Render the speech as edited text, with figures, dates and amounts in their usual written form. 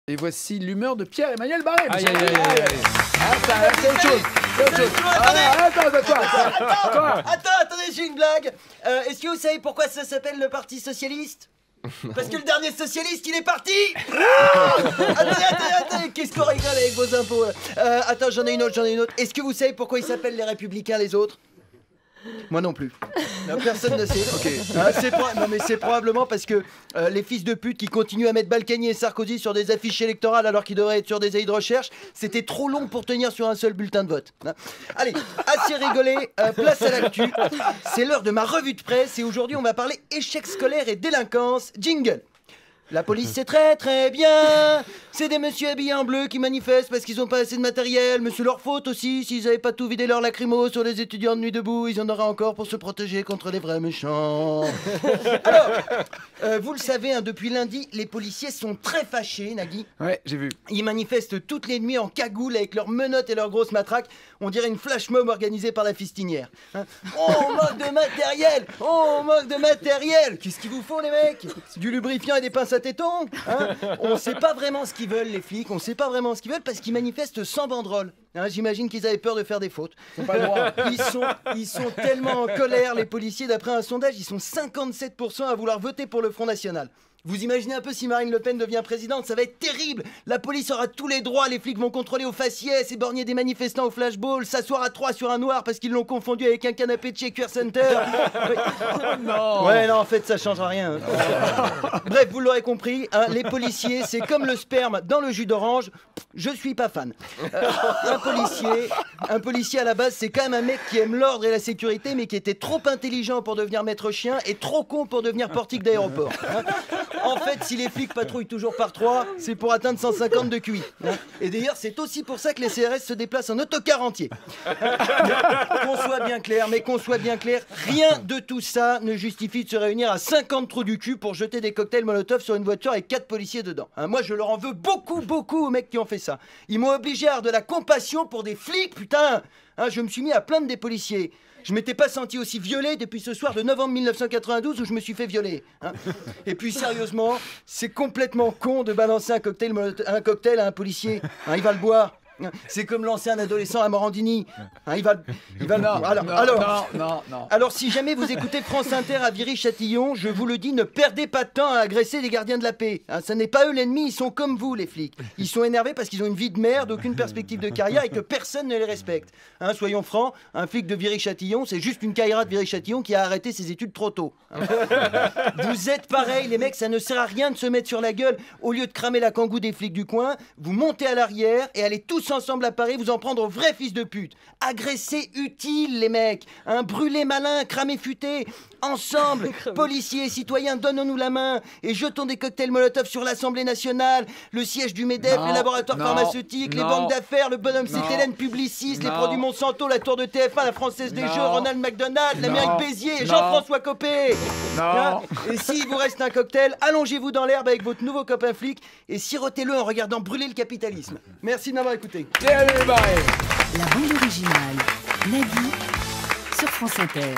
Et voici l'humeur de Pierre-Emmanuel Barré. Aïe, aïe, aïe, aïe, aïe. C'est autre chose. Attendez, j'ai une blague. Est-ce que vous savez pourquoi ça s'appelle le Parti Socialiste? Parce que le dernier socialiste, il est parti. Attendez, qu'est-ce qu'on rigole avec vos impôts? Attends, j'en ai une autre. Est-ce que vous savez pourquoi ils s'appellent les Républicains, les autres? Moi non plus. Non, personne ne sait. Non mais c'est probablement parce que les fils de pute qui continuent à mettre Balkany et Sarkozy sur des affiches électorales alors qu'ils devraient être sur des avis de recherche, c'était trop long pour tenir sur un seul bulletin de vote. Allez, assez rigolé, place à l'actu. C'est l'heure de ma revue de presse et aujourd'hui on va parler échec scolaire et délinquance. Jingle. La police c'est très bien. C'est des messieurs habillés en bleu qui manifestent parce qu'ils ont pas assez de matériel. Mais c'est leur faute aussi. S'ils avaient pas tout vidé leur lacrymo sur les étudiants de nuit debout, ils en auraient encore pour se protéger contre les vrais méchants. Alors, vous le savez, hein, depuis lundi, les policiers sont très fâchés, Nagui. Ouais, j'ai vu. Ils manifestent toutes les nuits en cagoule avec leurs menottes et leurs grosses matraques. On dirait une flash mob organisée par la fistinière. Hein. On manque de matériel. Qu'est-ce qu'il vous faut, les mecs? Du lubrifiant et des pinces à tétons, hein. On sait pas vraiment ce qu'ils veulent, les flics. On sait pas vraiment ce qu'ils veulent parce qu'ils manifestent sans banderole. Hein, j'imagine qu'ils avaient peur de faire des fautes. Pas le droit. Ils sont tellement en colère, les policiers. D'après un sondage, ils sont 57% à vouloir voter pour le Front National. Vous imaginez un peu si Marine Le Pen devient présidente, ça va être terrible. La police aura tous les droits, les flics vont contrôler au faciès, éborgner des manifestants au flashball, s'asseoir à 3 sur un noir parce qu'ils l'ont confondu avec un canapé de chez Care Center. Non. Ouais, non, en fait, ça changera rien. Bref, vous l'aurez compris, hein, les policiers, c'est comme le sperme dans le jus d'orange. Je suis pas fan. Un policier à la base, c'est quand même un mec qui aime l'ordre et la sécurité, mais qui était trop intelligent pour devenir maître chien et trop con pour devenir portique d'aéroport. Hein. En fait, si les flics patrouillent toujours par 3, c'est pour atteindre 150 de QI. Hein. Et d'ailleurs, c'est aussi pour ça que les CRS se déplacent en autocar entier. Qu'on soit bien clair, rien de tout ça ne justifie de se réunir à 50 trous du cul pour jeter des cocktails Molotov sur une voiture avec 4 policiers dedans. Hein, moi, je leur en veux beaucoup aux mecs qui ont fait ça. Ils m'ont obligé à avoir de la compassion pour des flics, putain. Hein, je me suis mis à plaindre des policiers. Je m'étais pas senti aussi violé depuis ce soir de novembre 1992 où je me suis fait violer. Hein. Et puis sérieusement, c'est complètement con de balancer un cocktail à un policier. Hein, il va le boire. C'est comme lancer un adolescent à Morandini. Hein, il va Non. Alors, si jamais vous écoutez France Inter à Viry-Châtillon, je vous le dis, ne perdez pas de temps à agresser les gardiens de la paix. Hein, ça n'est pas eux l'ennemi, ils sont comme vous, les flics. Ils sont énervés parce qu'ils ont une vie de merde, aucune perspective de carrière et que personne ne les respecte. Hein, soyons francs, un flic de Viry-Châtillon, c'est juste une caïra de Viry-Châtillon qui a arrêté ses études trop tôt. Hein. Vous êtes pareils, les mecs, ça ne sert à rien de se mettre sur la gueule. Au lieu de cramer la kangou des flics du coin, vous montez à l'arrière et allez tous ensemble à Paris vous en prendre aux vrais fils de pute. Agresser utile, les mecs. Un brûlé malin, cramé futé. Ensemble, policiers et citoyens, donnons-nous la main et jetons des cocktails Molotov sur l'Assemblée nationale, le siège du MEDEF, les laboratoires pharmaceutiques, les banques d'affaires, le bonhomme Cétélène Publicis, les produits Monsanto, la tour de TF1, la Française des Jeux, Ronald McDonald, l'Amérique Béziers, Jean-François Copé. Hein, et s'il vous reste un cocktail, allongez-vous dans l'herbe avec votre nouveau copain flic et sirotez-le en regardant brûler le capitalisme. Merci de m'avoir écouté. Pierre-Emmanuel Barré. La bande originale, Nagui, sur France Inter.